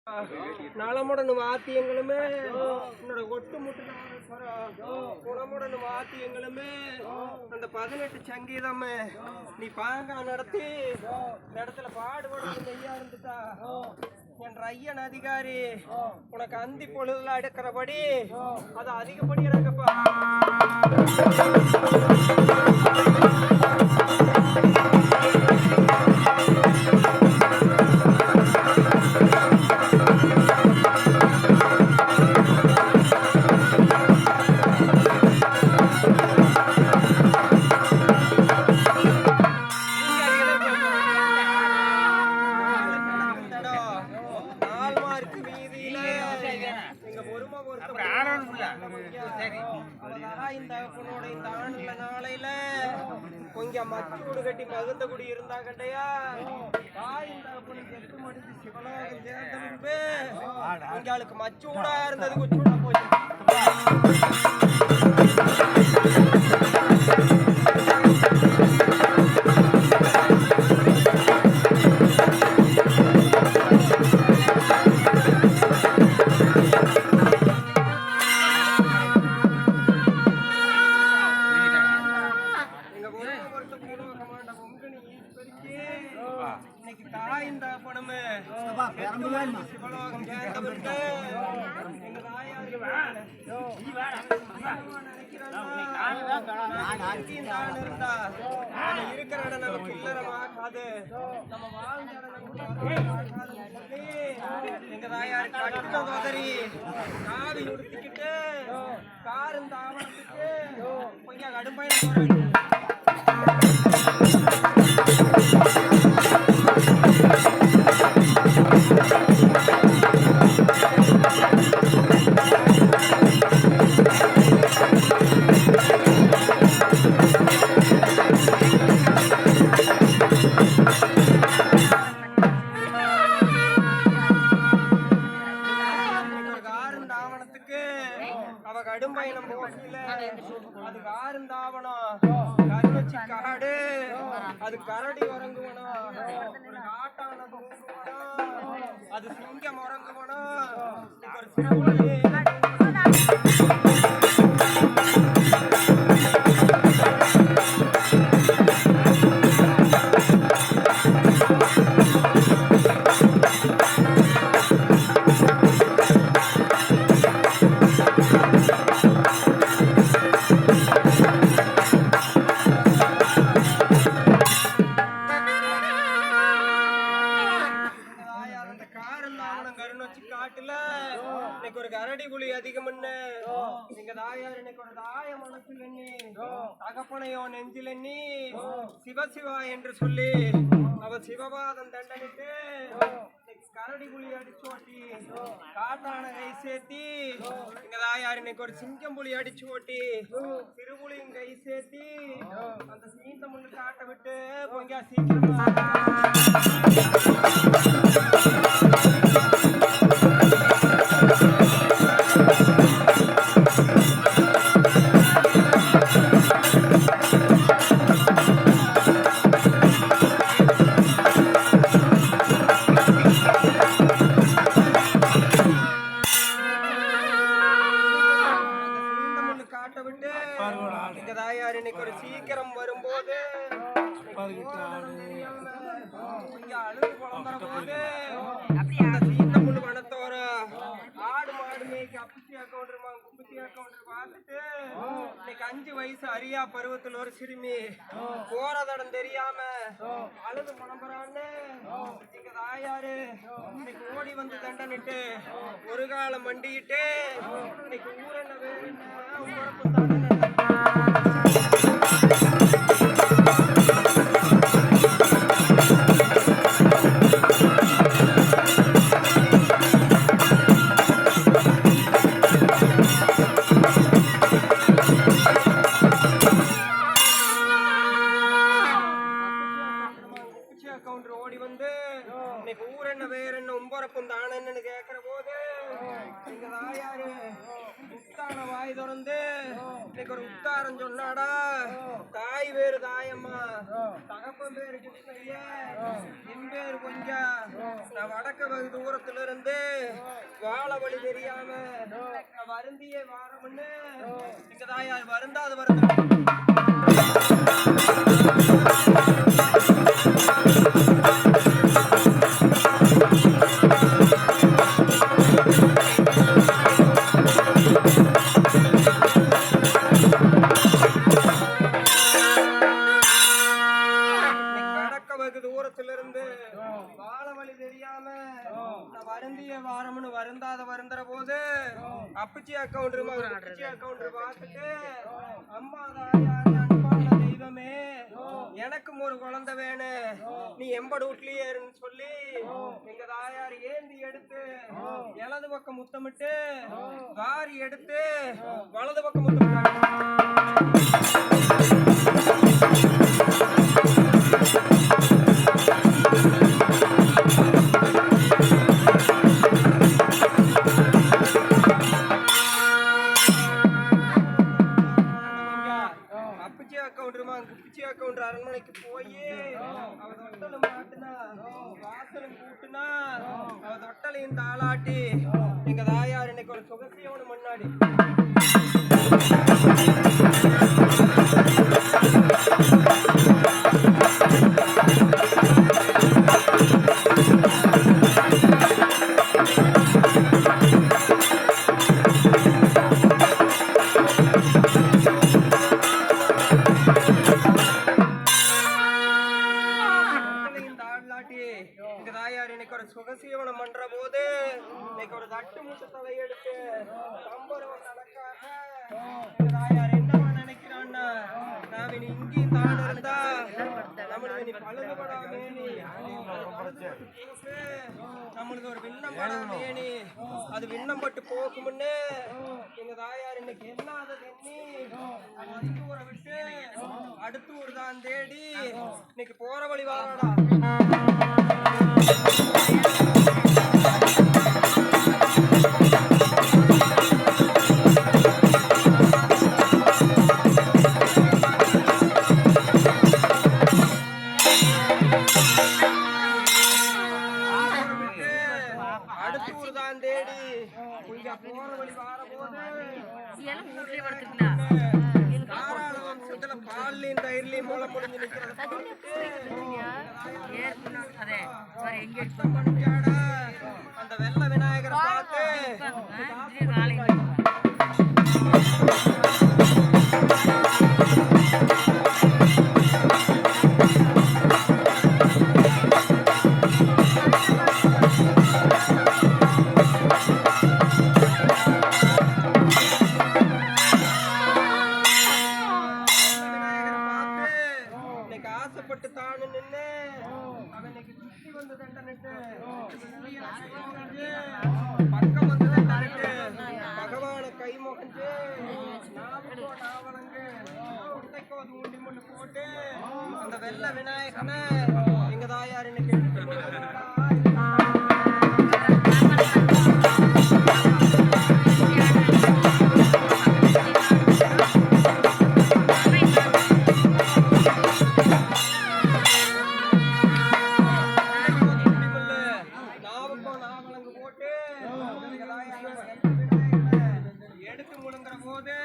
நலமுடன் வாத்தியங்களுமே உன்னோட ஒட்டுமுட்டு குணமுடன் வாத்தியங்களுமே அந்த 18 சங்கீதம் நீ பாங்கா நடத்தி இந்த இடத்துல பாடுபடுறது மெய்யா இருந்துட்டா என் ஐயன் அதிகாரி உனக்கு அந்தி பொழுதுல எடுக்கிறபடி அது அதிகப்படி எனக்குப்பா. கொஞ்சம் மச்சூடு கட்டி மகுந்த குடி இருந்தா கட்டையா தாயின் தகப்பனுக்கு 8 மணிக்கு சிவலோகம் சேர்ந்த முன்பு உங்களுக்கு மச்சூடா இருந்தது குச்சூடா போச்சு. இன்னைக்கு தாயின் தகப்பனுமே சிவலோகம் சேர்ந்தவருக்கு எங்க தாயாருக்கு இருக்கிற இடம் நமக்கு இல்லறமாகாது, நம்ம வாழ்ந்த எங்க தாயாருக்கு கட்டுன உதறி காவி உடுத்திக்கிட்டு காரும் தாவணத்துக்கு கொஞ்சம் கடும்பயணம் போறாங்க. அவ கடும் பயணம் போகல, அது காருந்தாவனம் கருவச்சி காடு, அது கரடி உறங்குவனம், காட்டானது அது சிங்கம் உறங்குவனம். ஒரு சிறப்பு காட்டுல இன்னைக்கு ஒரு கரடி புலி அதிகம். எங்க தாயார் இன்னைக்கு ஒரு தாய மனசுல எண்ணி தகப்பனையோ நெஞ்சில் எண்ணி சிவசிவா என்று சொல்லி அவ சிவபாதம் தண்டனிட்டு கரடி புலி அடிச்சு ஓட்டி காட்டான கை சேர்த்தி எங்க தாயார் இன்னைக்கு ஒரு சிங்கம் புலி அடிச்சு ஓட்டி சிறுபுலியும் கை சேர்த்தி அந்த சீந்த முன்னு காட்ட விட்டு கொஞ்சம் சீக்கிரமா எங்க தாயார் இன்னைக்கு ஒரு சீக்கிரம் வரும்போது அழுது குழம்புற போது சீந்த முள்ளு வனத்தோர ஆடு மாடு மேய்க்கு அப்பிச்சியா கவுண்டருமா குப்பிச்சியா கவுண்டர் பார்த்துட்டு இன்னைக்கு 5 வயசு அரியா பருவத்தில் ஒரு சிறுமி போற தடம் தெரியாம அழுது குழம்புறான்னு எங்க தாயாரு இன்னைக்கு ஓடி வந்து தண்டனிட்டு ஒரு காலம் மண்டிக்கிட்டு இன்னைக்கு ஊரென்ன வேறு கவுண்டர் ஓடி வந்து இன்னைக்கு ஊர் என்ன வேற என்ன உம்பரப்பும் தானன்னு கேட்கிற போது எங்க தாயாரு உத்தான வாய் திறந்து இன்னைக்கு ஒரு உத்தாரம் சொன்னாடா. தாய் வேறு தாயம்மா, தகப்பன் பேரு கிருஷ்ணய்ய, என் பேரு கொஞ்சம். நான் வடக்கு வெகு தூரத்துல இருந்து வாழ வழி தெரியாம வருந்திய வாரம்னு எங்க தாயார் வருந்தாது வருந்த தூரத்திலிருந்து வாழ வழி தெரியாம வருந்திய வாரம்னு வருந்தாத வருந்துற போது அப்பச்சி அக்கௌண்டர் பார்த்துட்டு அம்மா தாயார் அன்பான தெய்வமே எனக்கும் ஒரு குழந்தை வேணும் நீ எம்படு வீட்லயே சொல்லி எங்க தாயார் ஏந்தி எடுத்து இடது பக்கம் முத்தமிட்டு வாரி எடுத்து வலது பக்கம் முத்தமிட்டாங்க. அக்கௌண்டர் அரண்மனைக்கு போய் அவ தொட்டல மாட்டுனா வாசலும் கூட்டுனா அவ தொட்டலையும் தாளாட்டி எங்க தாயார் இன்னைக்கு ஒரு சுகசியோட முன்னாடி சுகசீவனம் பண்ற போது இன்னைக்கு ஒரு தட்டு மூட்டு தலை எடுத்து சம்பரம் நடக்காக தாயார் என்ன நினைக்கிறான்னா நாம இங்கேயும் தான் இருந்தா நம்மளுக்கு நீ பழுதுபடாமே நம்மளுக்கு ஒரு விண்ணம் படாமேனி அது விண்ணம் பட்டு போக்கும்னு எங்க தாயார் இன்னைக்கு என்ன அதை தண்ணி அடுத்த ஊரை விட்டு அடுத்த ஊர் தான் தேடி இன்னைக்கு போற வழி வாராடா. அந்த வெள்ள விநாயகரை பார்த்து ஆசைப்பட்டு தானு நின்று அவனுக்கு சுத்தி வந்து தண்டனிட்டு பக்கம் வந்து தண்டனிட்டு பகவான கை முகஞ்சு நாவலங்கு குட்டைக்கோ தூண்டி முன்னு போட்டு அந்த வெள்ள விநாயகனை எங்க தாயார் இன்னைக்கு எடுத்து முழுங்குற போது